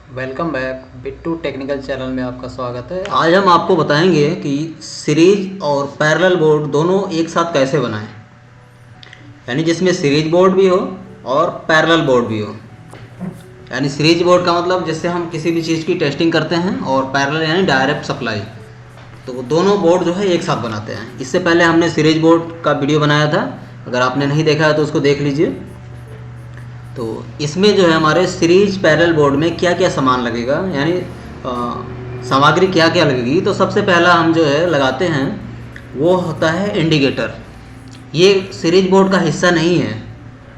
Welcome back Bittu technical channel में आपका स्वागत है। आज हम आपको बताएंगे कि सीरीज और पैरेलल बोर्ड दोनों एक साथ कैसे बनाएं, यानी जिसमें सीरीज बोर्ड भी हो और पैरेलल बोर्ड भी हो। यानी सीरीज बोर्ड का मतलब जैसे हम किसी भी चीज़ की टेस्टिंग करते हैं, और पैरेलल यानी डायरेक्ट सप्लाई, तो दोनों बोर्ड जो है एक साथ बनाते हैं। इससे पहले हमने सीरीज बोर्ड का वीडियो बनाया था, अगर आपने नहीं देखा है तो उसको देख लीजिए। तो इसमें जो है हमारे सीरीज पैरेलल बोर्ड में क्या क्या सामान लगेगा, यानी सामग्री क्या क्या लगेगी। तो सबसे पहला हम जो है लगाते हैं वो होता है इंडिकेटर। ये सीरीज बोर्ड का हिस्सा नहीं है,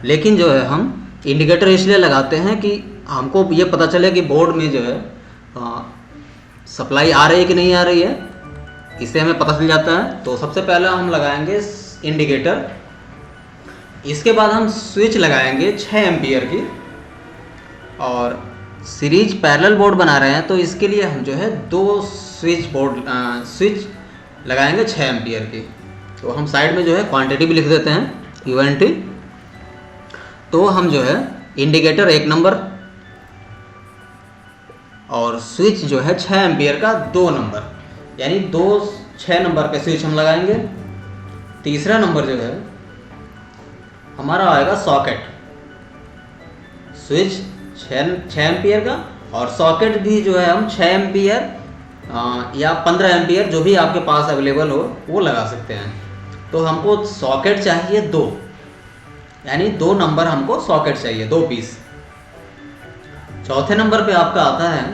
लेकिन जो है हम इंडिकेटर इसलिए लगाते हैं कि हमको ये पता चले कि बोर्ड में जो है सप्लाई आ रही है कि नहीं आ रही है, इससे हमें पता चल जाता है। तो सबसे पहला हम लगाएंगे इंडिकेटर। इसके बाद हम स्विच लगाएंगे 6 एम्पियर की, और सीरीज पैरेलल बोर्ड बना रहे हैं तो इसके लिए हम जो है 2 स्विच लगाएंगे 6 एम्पियर की। तो हम साइड में जो है क्वांटिटी भी लिख देते हैं, यूएनटी। तो हम जो है इंडिकेटर 1 नंबर और स्विच जो है 6 एम्पियर का 2 नंबर, यानी 2 6 नंबर के स्विच हम लगाएंगे। तीसरा नंबर जो है हमारा आएगा सॉकेट, स्विच 6 एम्पियर का, और सॉकेट भी जो है हम 6 एम्पियर या 15 एम्पियर जो भी आपके पास अवेलेबल हो वो लगा सकते हैं। तो हमको सॉकेट चाहिए 2, यानी 2 नंबर हमको सॉकेट चाहिए, 2 पीस। चौथे नंबर पे आपका आता है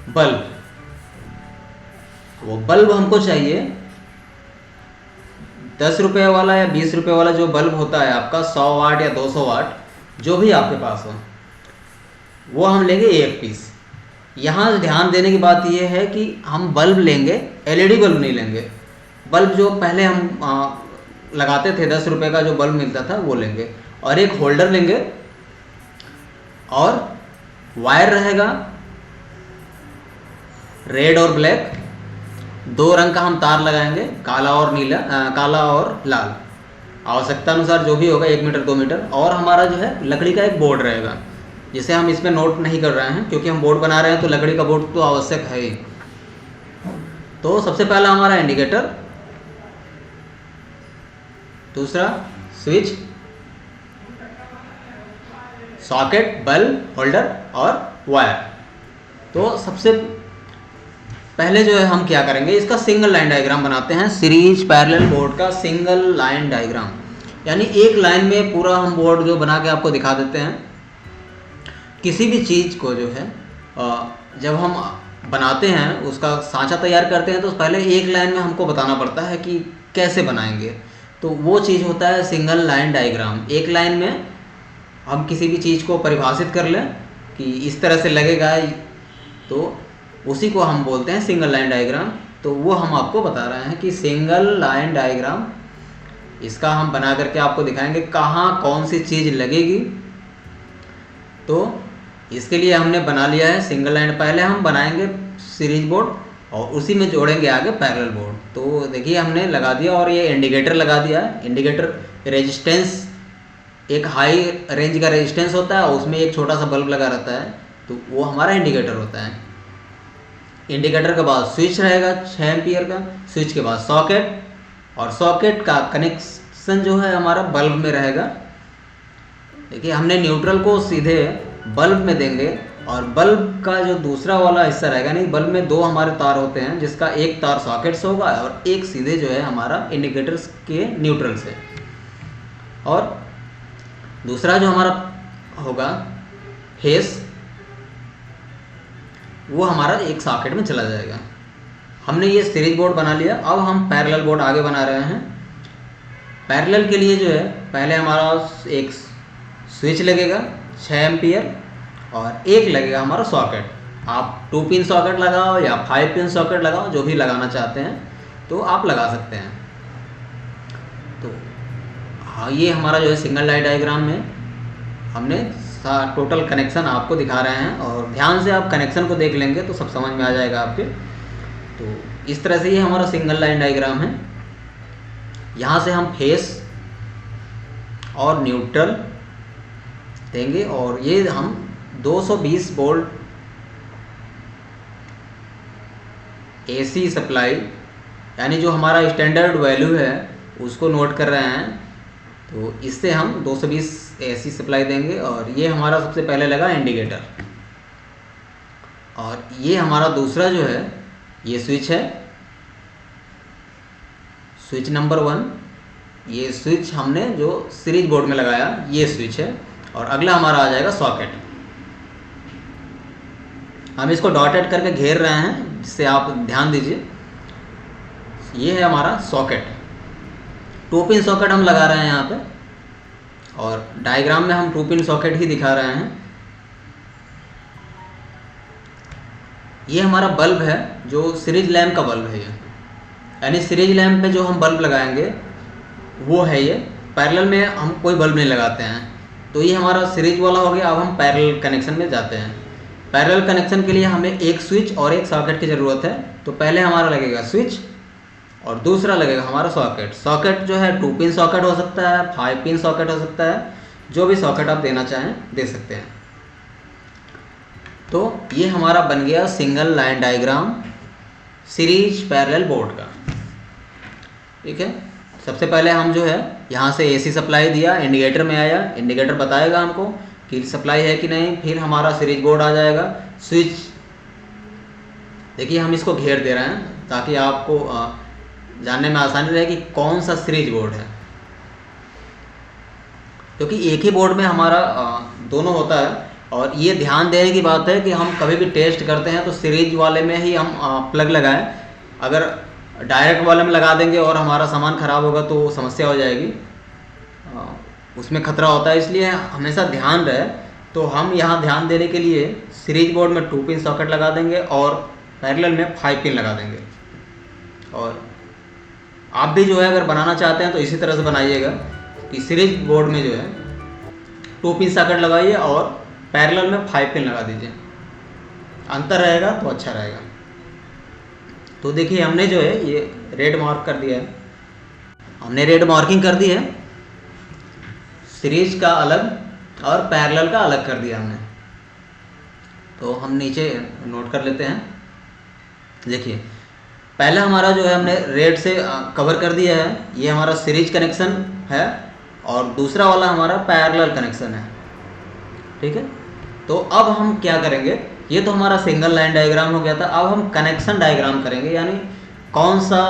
बल्ब। वो बल्ब हमको चाहिए 10 रुपये वाला या 20 रुपये वाला जो बल्ब होता है आपका, 100 वाट या 200 वाट, जो भी आपके पास हो, वो हम लेंगे 1 पीस। यहाँ ध्यान देने की बात यह है कि हम बल्ब लेंगे, एलईडी बल्ब नहीं लेंगे। बल्ब जो पहले हम लगाते थे 10 रुपये का जो बल्ब मिलता था वो लेंगे, और एक होल्डर लेंगे, और वायर रहेगा रेड और ब्लैक, 2 रंग का हम तार लगाएंगे, काला और नीला, काला और लाल, आवश्यकता अनुसार जो भी होगा 1 मीटर 2 मीटर। और हमारा जो है लकड़ी का एक बोर्ड रहेगा, जिसे हम इसमें नोट नहीं कर रहे हैं क्योंकि हम बोर्ड बना रहे हैं, तो लकड़ी का बोर्ड तो आवश्यक है ही। तो सबसे पहला हमारा इंडिकेटर, दूसरा स्विच, सॉकेट, बल्ब, होल्डर और वायर। तो सबसे पहले जो है हम क्या करेंगे, इसका सिंगल लाइन डायग्राम बनाते हैं। सीरीज पैरेलल बोर्ड का सिंगल लाइन डायग्राम, यानी एक लाइन में पूरा हम बोर्ड जो बना के आपको दिखा देते हैं। किसी भी चीज़ को जो है जब हम बनाते हैं, उसका सांचा तैयार करते हैं, तो पहले एक लाइन में हमको बताना पड़ता है कि कैसे बनाएंगे। तो वो चीज़ होता है सिंगल लाइन डायग्राम। एक लाइन में हम किसी भी चीज़ को परिभाषित कर लें कि इस तरह से लगेगा, तो उसी को हम बोलते हैं सिंगल लाइन डायग्राम। तो वो हम आपको बता रहे हैं कि सिंगल लाइन डायग्राम, इसका हम बना करके आपको दिखाएंगे कहाँ कौन सी चीज़ लगेगी। तो इसके लिए हमने बना लिया है सिंगल लाइन। पहले हम बनाएंगे सीरीज बोर्ड और उसी में जोड़ेंगे आगे पैरेलल बोर्ड। तो देखिए हमने लगा दिया, और ये इंडिकेटर लगा दिया है। इंडिकेटर रेजिस्टेंस, एक हाई रेंज का रेजिस्टेंस होता है, उसमें एक छोटा सा बल्ब लगा रहता है, तो वो हमारा इंडिकेटर होता है। इंडिकेटर के बाद स्विच रहेगा 6 एम्पियर का, स्विच के बाद सॉकेट, और सॉकेट का कनेक्शन जो है हमारा बल्ब में रहेगा। देखिए हमने न्यूट्रल को सीधे बल्ब में देंगे, और बल्ब का जो दूसरा वाला हिस्सा रहेगा, नहीं, बल्ब में 2 हमारे तार होते हैं, जिसका एक तार सॉकेट से होगा और एक सीधे जो है हमारा इंडिकेटर्स के न्यूट्रल से, और दूसरा जो हमारा होगा फेस, वो हमारा एक सॉकेट में चला जाएगा। हमने ये सीरीज बोर्ड बना लिया। अब हम पैरेलल बोर्ड आगे बना रहे हैं। पैरेलल के लिए जो है पहले हमारा एक स्विच लगेगा 6 एम्पियर, और एक लगेगा हमारा सॉकेट। आप 2 पिन सॉकेट लगाओ या 5 पिन सॉकेट लगाओ, जो भी लगाना चाहते हैं तो आप लगा सकते हैं। तो हाँ, ये हमारा जो है सिंगल लाइन डायग्राम में हमने टोटल कनेक्शन आपको दिखा रहे हैं, और ध्यान से आप कनेक्शन को देख लेंगे तो सब समझ में आ जाएगा आपके। तो इस तरह से ये हमारा सिंगल लाइन डायग्राम है। यहाँ से हम फेस और न्यूट्रल देंगे, और ये हम 220 वोल्ट AC सप्लाई यानी जो हमारा स्टैंडर्ड वैल्यू है उसको नोट कर रहे हैं, तो इससे हम 220 AC सप्लाई देंगे। और ये हमारा सबसे पहले लगा इंडिकेटर, और ये हमारा दूसरा जो है ये स्विच है, स्विच नंबर 1। ये स्विच हमने जो सीरीज बोर्ड में लगाया ये स्विच है। और अगला हमारा आ जाएगा सॉकेट। हम इसको डॉटेड करके घेर रहे हैं, जिससे आप ध्यान दीजिए। ये है हमारा सॉकेट, 2 पिन सॉकेट हम लगा रहे हैं यहाँ पे, और डायग्राम में हम 2 पिन सॉकेट ही दिखा रहे हैं। ये हमारा बल्ब है जो सीरीज लैम्प का बल्ब है, ये यानी सीरीज लैम्प पे जो हम बल्ब लगाएंगे वो है ये। पैरेलल में हम कोई बल्ब नहीं लगाते हैं, तो ये हमारा सीरीज वाला हो गया। अब हम पैरेलल कनेक्शन में जाते हैं। पैरेलल कनेक्शन के लिए हमें एक स्विच और एक सॉकेट की ज़रूरत है। तो पहले हमारा लगेगा स्विच और दूसरा लगेगा हमारा सॉकेट। सॉकेट जो है 2 पिन सॉकेट हो सकता है, 5 पिन सॉकेट हो सकता है, जो भी सॉकेट आप देना चाहें दे सकते हैं। तो ये हमारा बन गया single line diagram series parallel board का। ठीक है, सबसे पहले हम जो है यहाँ से AC सप्लाई दिया, इंडिकेटर में आया, इंडिकेटर बताएगा हमको कि सप्लाई है कि नहीं। फिर हमारा सीरीज बोर्ड आ जाएगा, स्विच। देखिए हम इसको घेर दे रहे हैं ताकि आपको जानने में आसानी रहे कि कौन सा सीरीज बोर्ड है, क्योंकि एक ही बोर्ड में हमारा दोनों होता है। और ये ध्यान देने की बात है कि हम कभी भी टेस्ट करते हैं तो सीरीज वाले में ही हम प्लग लगाएं। अगर डायरेक्ट वाले में लगा देंगे और हमारा सामान ख़राब होगा तो समस्या हो जाएगी, उसमें खतरा होता है। इसलिए हमेशा ध्यान रहे। तो हम यहाँ ध्यान देने के लिए सीरीज बोर्ड में 2 पिन सॉकेट लगा देंगे और पैरेलल में 5 पिन लगा देंगे। और आप भी जो है अगर बनाना चाहते हैं तो इसी तरह से बनाइएगा कि सीरीज बोर्ड में जो है 2 पिन सॉकेट लगाइए और पैरेलल में 5 पिन लगा दीजिए। अंतर रहेगा तो अच्छा रहेगा। तो देखिए हमने जो है ये रेड मार्क कर दिया है, हमने रेड मार्किंग कर दी है। सीरीज का अलग और पैरेलल का अलग कर दिया हमने। तो हम नीचे नोट कर लेते हैं। देखिए पहला हमारा जो है हमने रेड से कवर कर दिया है, ये हमारा सीरीज कनेक्शन है, और दूसरा वाला हमारा पैरेलल कनेक्शन है। ठीक है, तो अब हम क्या करेंगे, ये तो हमारा सिंगल लाइन डायग्राम हो गया था। अब हम कनेक्शन डायग्राम करेंगे, यानी कौन सा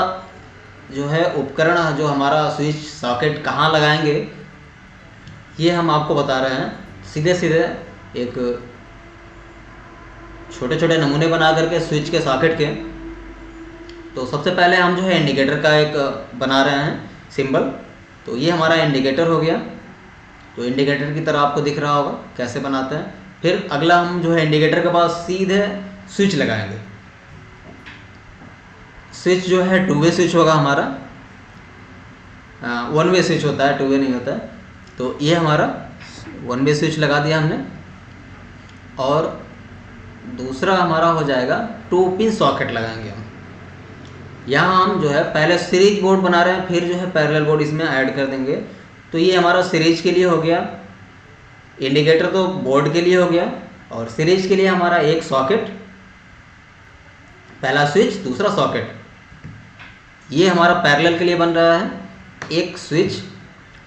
जो है उपकरण जो हमारा स्विच सॉकेट कहाँ लगाएंगे ये हम आपको बता रहे हैं। सीधे सीधे एक छोटे छोटे नमूने बना करके स्विच के सॉकेट के। तो सबसे पहले हम जो है इंडिकेटर का एक बना रहे हैं सिंबल। तो ये हमारा इंडिकेटर हो गया। तो इंडिकेटर की तरह आपको दिख रहा होगा कैसे बनाते हैं। फिर अगला हम जो है इंडिकेटर के पास सीधे स्विच लगाएंगे। स्विच जो है 2 वे स्विच होगा हमारा, 1 वे स्विच होता है, 2 वे नहीं होता है। तो ये हमारा 1 वे स्विच लगा दिया हमने। और दूसरा हमारा हो जाएगा 2 पिन सॉकेट लगाएंगे हम। यहाँ हम जो है पहले सीरीज बोर्ड बना रहे हैं, फिर जो है पैरेलल बोर्ड इसमें ऐड कर देंगे। तो ये हमारा सीरीज के लिए हो गया, इंडिकेटर तो बोर्ड के लिए हो गया, और सीरीज के लिए हमारा एक सॉकेट, पहला स्विच दूसरा सॉकेट। ये हमारा पैरेलल के लिए बन रहा है, एक स्विच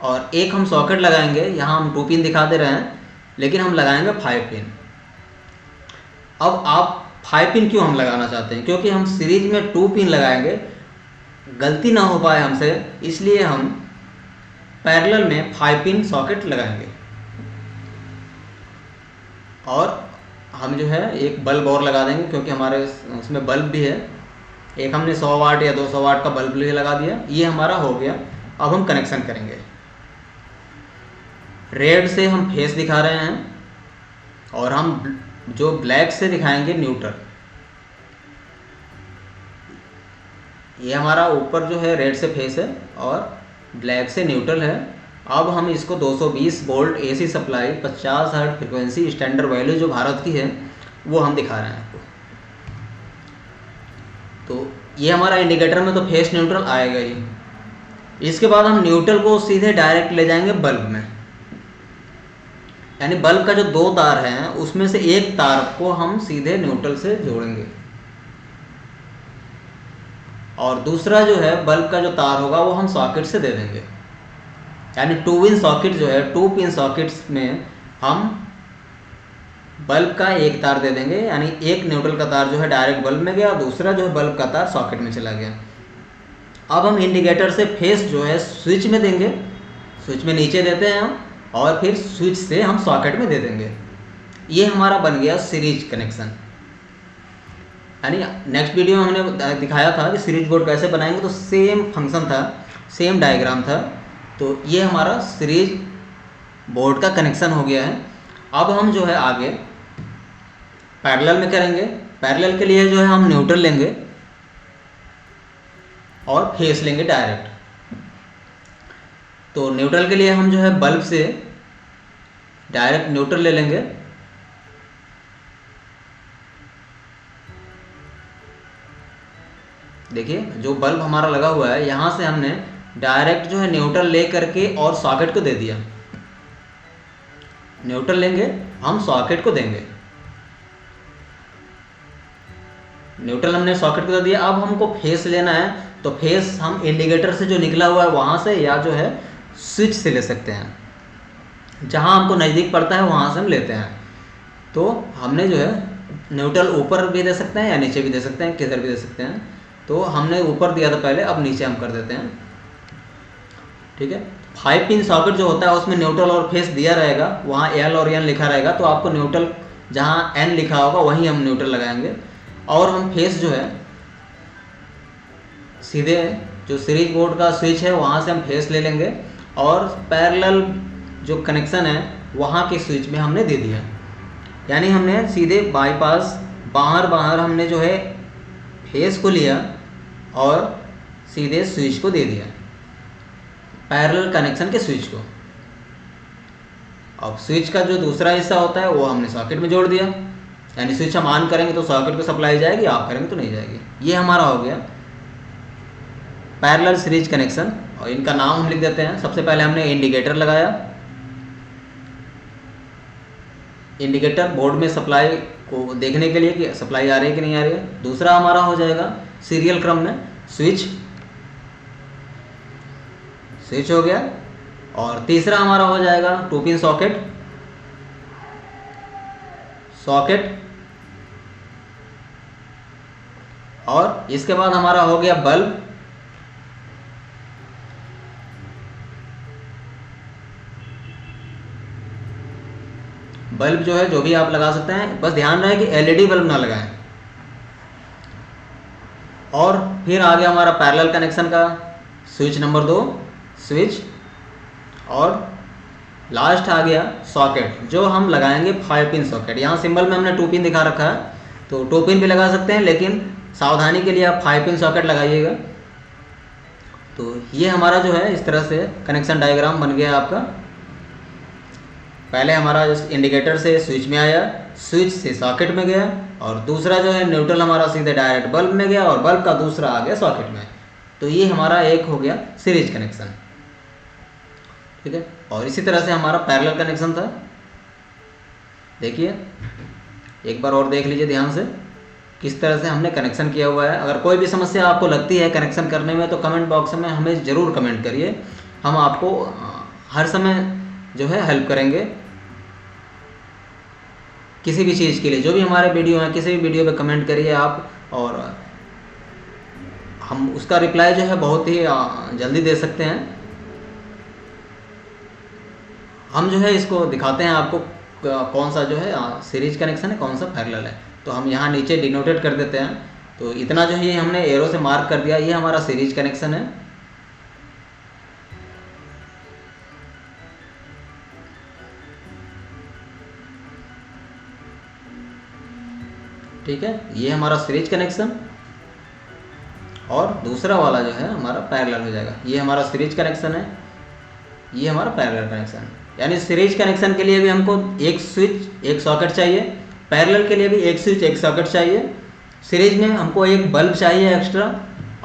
और एक हम सॉकेट लगाएंगे। यहाँ हम 2 पिन दिखा दे रहे हैं, लेकिन हम लगाएंगे 5 पिन। अब आप 5 पिन क्यों हम लगाना चाहते हैं, क्योंकि हम सीरीज में 2 पिन लगाएंगे, गलती ना हो पाए हमसे, इसलिए हम पैरेलल में 5 पिन सॉकेट लगाएंगे। और हम जो है एक बल्ब और लगा देंगे, क्योंकि हमारे उसमें बल्ब भी है। एक हमने 100 वाट या 200 वाट का बल्ब भी लगा दिया। ये हमारा हो गया। अब हम कनेक्शन करेंगे। रेड से हम फेस दिखा रहे हैं, और हम जो ब्लैक से दिखाएंगे न्यूट्रल। ये हमारा ऊपर जो है रेड से फेस है और ब्लैक से न्यूट्रल है। अब हम इसको 220 volt AC supply 50 hertz frequency standard value जो भारत की है वो हम दिखा रहे हैं आपको। तो ये हमारा इंडिकेटर में तो फेस न्यूट्रल आएगा ही। इसके बाद हम न्यूट्रल को सीधे डायरेक्ट ले जाएंगे बल्ब में, यानी बल्ब का जो 2 तार हैं उसमें से एक तार को हम सीधे न्यूट्रल से जोड़ेंगे। और दूसरा जो है बल्ब का जो तार होगा वो हम सॉकेट से दे देंगे। यानी 2 पिन सॉकेट जो है 2 पिन सॉकेट्स में हम बल्ब का एक तार दे देंगे, यानी एक न्यूट्रल का तार जो है डायरेक्ट बल्ब में गया, दूसरा जो है बल्ब का तार सॉकेट में चला गया। अब हम इंडिकेटर से फेस जो है स्विच में देंगे, स्विच में नीचे देते हैं हम, और फिर स्विच से हम सॉकेट में दे देंगे। ये हमारा बन गया सीरीज कनेक्शन। यानी नेक्स्ट वीडियो में हमने दिखाया था कि सीरीज बोर्ड कैसे बनाएंगे, तो सेम फंक्शन था, सेम डायग्राम था। तो ये हमारा सीरीज बोर्ड का कनेक्शन हो गया है। अब हम जो है आगे पैरेलल में करेंगे। पैरेलल के लिए जो है हम न्यूट्रल लेंगे और फेस लेंगे डायरेक्ट। तो न्यूट्रल के लिए हम जो है बल्ब से डायरेक्ट न्यूट्रल ले लेंगे। देखिए जो बल्ब हमारा लगा हुआ है यहाँ से हमने डायरेक्ट जो है न्यूट्रल ले करके और सॉकेट को दे दिया। न्यूट्रल लेंगे हम सॉकेट को देंगे, न्यूट्रल हमने सॉकेट को दे दिया। अब हमको फेस लेना है, तो फेस हम इंडिकेटर से जो निकला हुआ है वहाँ से या जो है स्विच से ले सकते हैं। जहाँ हमको नज़दीक पड़ता है वहाँ से हम लेते हैं। तो हमने जो है न्यूट्रल ऊपर भी दे सकते हैं या नीचे भी दे सकते हैं, किधर भी दे सकते हैं। तो हमने ऊपर दिया था पहले, अब नीचे हम कर देते हैं। ठीक है, 5 पिन सॉकेट जो होता है उसमें न्यूट्रल और फेस दिया रहेगा, वहाँ एल और एन लिखा रहेगा। तो आपको न्यूट्रल जहाँ एन लिखा होगा वहीं हम न्यूट्रल लगाएंगे, और हम फेस जो है सीधे जो सीरीज बोर्ड का स्विच है वहाँ से हम फेस ले लेंगे, और पैरेलल जो कनेक्शन है वहाँ के स्विच में हमने दे दिया। यानी हमने सीधे बाईपास बाहर हमने जो है फेस को लिया और सीधे स्विच को दे दिया, पैरेलल कनेक्शन के स्विच को। अब स्विच का जो दूसरा हिस्सा होता है वो हमने सॉकेट में जोड़ दिया। यानी स्विच हम ऑन करेंगे तो सॉकेट को सप्लाई जाएगी, ऑफ करेंगे तो नहीं जाएगी। ये हमारा हो गया पैरेलल सीरीज कनेक्शन। और इनका नाम हम लिख देते हैं। सबसे पहले हमने इंडिकेटर लगाया, इंडिकेटर बोर्ड में सप्लाई को देखने के लिए कि सप्लाई आ रही है कि नहीं आ रही है। दूसरा हमारा हो जाएगा सीरियल क्रम में स्विच, स्विच हो गया। और तीसरा हमारा हो जाएगा 2 पिन सॉकेट, सॉकेट। और इसके बाद हमारा हो गया बल्ब, बल्ब जो है जो भी आप लगा सकते हैं, बस ध्यान रहे कि एलईडी बल्ब ना लगाएं। और फिर आ गया हमारा पैरेलल कनेक्शन का स्विच नंबर 2 स्विच, और लास्ट आ गया सॉकेट जो हम लगाएंगे 5 पिन सॉकेट। यहाँ सिंबल में हमने 2 पिन दिखा रखा है, तो 2 पिन भी लगा सकते हैं, लेकिन सावधानी के लिए आप 5 पिन सॉकेट लगाइएगा। तो ये हमारा जो है इस तरह से कनेक्शन डायग्राम बन गया आपका। पहले हमारा इंडिकेटर से स्विच में आया, स्विच से सॉकेट में गया, और दूसरा जो है न्यूट्रल हमारा सीधे डायरेक्ट बल्ब में गया, और बल्ब का दूसरा आ गया सॉकेट में। तो ये हमारा एक हो गया सीरीज कनेक्शन। ठीक है, और इसी तरह से हमारा पैरेलल कनेक्शन था। देखिए एक बार और देख लीजिए ध्यान से किस तरह से हमने कनेक्शन किया हुआ है। अगर कोई भी समस्या आपको लगती है कनेक्शन करने में तो कमेंट बॉक्स में हमें ज़रूर कमेंट करिए, हम आपको हर समय जो है हेल्प करेंगे किसी भी चीज़ के लिए। जो भी हमारे वीडियो हैं किसी भी वीडियो पे कमेंट करिए आप, और हम उसका रिप्लाई जो है बहुत ही जल्दी दे सकते हैं। हम जो है इसको दिखाते हैं आपको कौन सा जो है सीरीज कनेक्शन है, कौन सा पैरेलल है। तो हम यहाँ नीचे डिनोटेट कर देते हैं। तो इतना जो है हमने एरो से मार्क कर दिया, ये हमारा सीरीज कनेक्शन है। ठीक है, ये हमारा सीरीज कनेक्शन, और दूसरा वाला जो है हमारा पैरेलल हो जाएगा। ये हमारा सीरीज कनेक्शन है, ये हमारा पैरेलल कनेक्शन। यानी सीरीज कनेक्शन के लिए भी हमको एक स्विच एक सॉकेट चाहिए, पैरेलल के लिए भी एक स्विच एक सॉकेट चाहिए। सीरीज में हमको एक बल्ब चाहिए एक्स्ट्रा,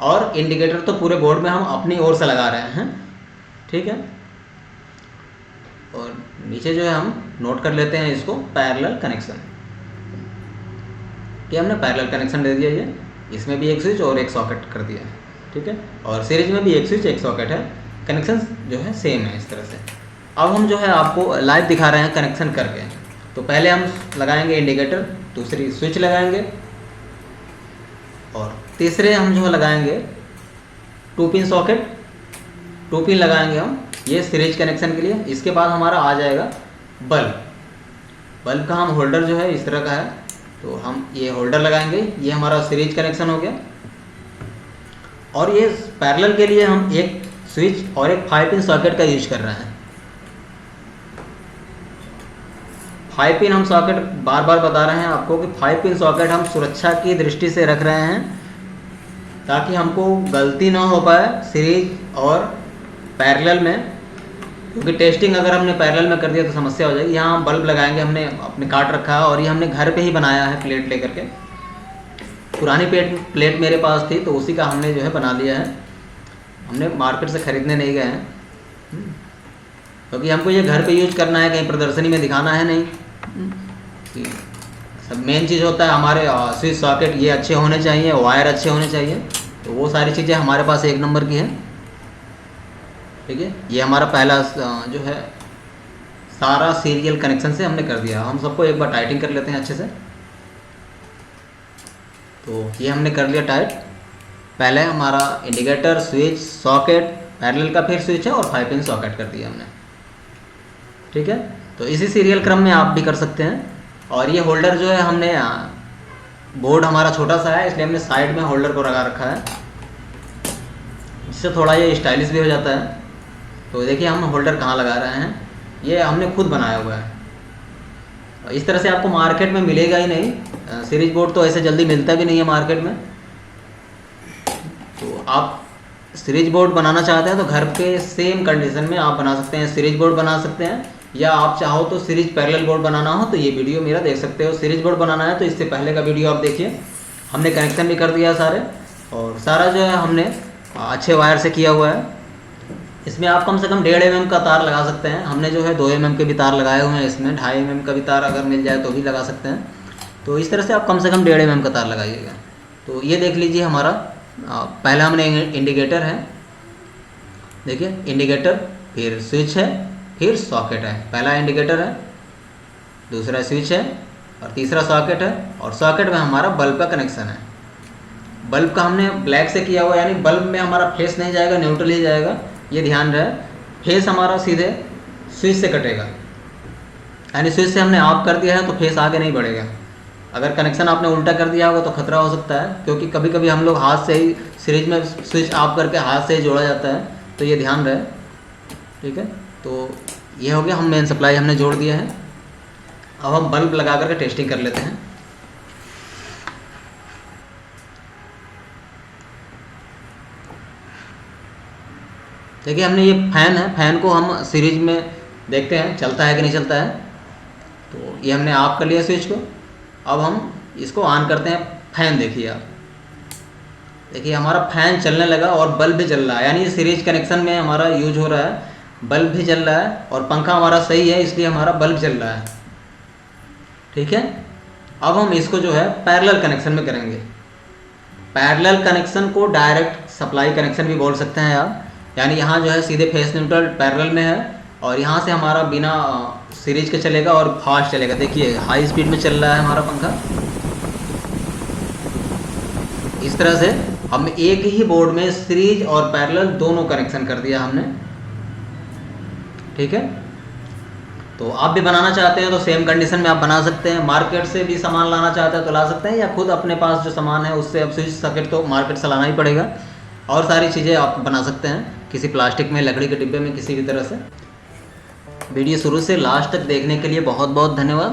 और इंडिकेटर तो पूरे बोर्ड में हम अपनी ओर से लगा रहे हैं। ठीक है, और नीचे जो है हम नोट कर लेते हैं इसको पैरेलल कनेक्शन, कि हमने पैरेलल कनेक्शन दे दिया। ये इसमें भी एक स्विच और एक सॉकेट कर दिया। ठीक है। और सीरीज में भी एक स्विच एक सॉकेट है, कनेक्शन जो है सेम है इस तरह से। अब हम जो है आपको लाइव दिखा रहे हैं कनेक्शन करके। तो पहले हम लगाएंगे इंडिकेटर, दूसरी स्विच लगाएंगे, और तीसरे हम जो लगाएंगे 2 पिन सॉकेट, 2 पिन लगाएंगे हम ये सीरीज कनेक्शन के लिए। इसके बाद हमारा आ जाएगा बल्ब। बल्ब का हम होल्डर जो है इस तरह का है, तो हम ये होल्डर लगाएंगे। ये हमारा सीरीज कनेक्शन हो गया। और ये पैरेलल के लिए हम एक स्विच और एक 5 पिन सॉकेट का यूज कर रहे हैं। 5 पिन हम सॉकेट बार बार बता रहे हैं आपको कि 5 पिन सॉकेट हम सुरक्षा की दृष्टि से रख रहे हैं, ताकि हमको गलती ना हो पाए सीरीज और पैरेलल में, क्योंकि टेस्टिंग अगर हमने पैरेलल में कर दिया तो समस्या हो जाएगी। यहाँ हम बल्ब लगाएंगे, हमने अपने काट रखा है और ये हमने घर पे ही बनाया है प्लेट लेकर के। पुरानी प्लेट मेरे पास थी तो उसी का हमने जो है बना लिया है, हमने मार्केट से ख़रीदने नहीं गए हैं, क्योंकि हमको ये घर पे यूज करना है, कहीं प्रदर्शनी में दिखाना है नहीं। सब मेन चीज़ होता है हमारे स्विच सॉकेट ये अच्छे होने चाहिए, वायर अच्छे होने चाहिए, तो वो सारी चीज़ें हमारे पास एक नंबर की हैं, ठीक है। ये हमारा पहला जो है सारा सीरियल कनेक्शन से हमने कर दिया। हम सबको एक बार टाइटिंग कर लेते हैं अच्छे से। तो ये हमने कर लिया टाइट। पहले हमारा इंडिकेटर, स्विच, सॉकेट, पैरेलल का फिर स्विच है और 5 पिन सॉकेट कर दिया हमने, ठीक है। तो इसी सीरियल क्रम में आप भी कर सकते हैं। और ये होल्डर जो है हमने बोर्ड हमारा छोटा सा है, इसलिए हमने साइड में होल्डर को लगा रखा है, जिससे थोड़ा ये स्टाइलिश भी हो जाता है। तो देखिए हम होल्डर कहाँ लगा रहे हैं, ये हमने खुद बनाया हुआ है। इस तरह से आपको मार्केट में मिलेगा ही नहीं, सीरीज बोर्ड तो ऐसे जल्दी मिलता भी नहीं है मार्केट में। तो आप सीरीज बोर्ड बनाना चाहते हैं तो घर पे सेम कंडीशन में आप बना सकते हैं, सीरीज बोर्ड बना सकते हैं, या आप चाहो तो सीरीज पैरेलल बोर्ड बनाना हो तो ये वीडियो मेरा देख सकते हो। सीरीज बोर्ड बनाना है तो इससे पहले का वीडियो आप देखिए, हमने कनेक्शन भी कर दिया सारे, और सारा जो है हमने अच्छे वायर से किया हुआ है। इसमें आप कम से कम 1.5 mm का तार लगा सकते हैं। हमने जो है 2 mm के भी तार लगाए हुए हैं, इसमें 2.5 mm का भी तार अगर मिल जाए तो भी लगा सकते हैं। तो इस तरह से आप कम से कम 1.5 mm का तार लगाइएगा। तो ये देख लीजिए हमारा पहला हमने इंडिकेटर है, देखिए इंडिकेटर, फिर स्विच है, फिर सॉकेट है। पहला इंडिकेटर है, दूसरा स्विच है और तीसरा सॉकेट है, और सॉकेट में हमारा बल्ब का कनेक्शन है। बल्ब का हमने ब्लैक से किया हुआ, यानी बल्ब में हमारा फेस नहीं जाएगा, न्यूट्रल ही जाएगा, ये ध्यान रहे। फेस हमारा सीधे स्विच से कटेगा, यानी स्विच से हमने ऑफ कर दिया है तो फेस आगे नहीं बढ़ेगा। अगर कनेक्शन आपने उल्टा कर दिया होगा तो खतरा हो सकता है, क्योंकि कभी कभी हम लोग हाथ से ही सीरीज में स्विच ऑफ करके हाथ से ही जोड़ा जाता है, तो ये ध्यान रहे, ठीक है। तो ये हो गया, हम मेन सप्लाई हमने जोड़ दिया है। अब हम बल्ब लगा करके टेस्टिंग कर लेते हैं। देखिए हमने ये फैन है, फैन को हम सीरीज में देखते हैं चलता है कि नहीं चलता है। तो ये हमने ऑफ कर लिया स्विच को। अब हम इसको ऑन करते हैं। फैन देखिए आप, देखिए हमारा फैन चलने लगा और बल्ब भी जल रहा है, यानी ये सीरीज कनेक्शन में हमारा यूज हो रहा है। बल्ब भी जल रहा है और पंखा हमारा सही है, इसलिए हमारा बल्ब जल रहा है, ठीक है। अब हम इसको जो है पैरेलल कनेक्शन में करेंगे। पैरेलल कनेक्शन को डायरेक्ट सप्लाई कनेक्शन भी बोल सकते हैं आप, यानी यहाँ जो है सीधे फेस न्यूट्रल पैरेलल में है, और यहाँ से हमारा बिना सीरीज के चलेगा और फास्ट चलेगा। देखिए हाई स्पीड में चल रहा है हमारा पंखा। इस तरह से हम एक ही बोर्ड में सीरीज और पैरेलल दोनों कनेक्शन कर दिया हमने, ठीक है। तो आप भी बनाना चाहते हैं तो सेम कंडीशन में आप बना सकते हैं। मार्केट से भी सामान लाना चाहते हैं तो ला सकते हैं, या खुद अपने पास जो सामान है उससे अब स्विच सॉकेट तो मार्केट से लाना ही पड़ेगा, और सारी चीज़ें आप बना सकते हैं किसी प्लास्टिक में, लकड़ी के डिब्बे में, किसी भी तरह से। वीडियो शुरू से लास्ट तक देखने के लिए बहुत बहुत धन्यवाद।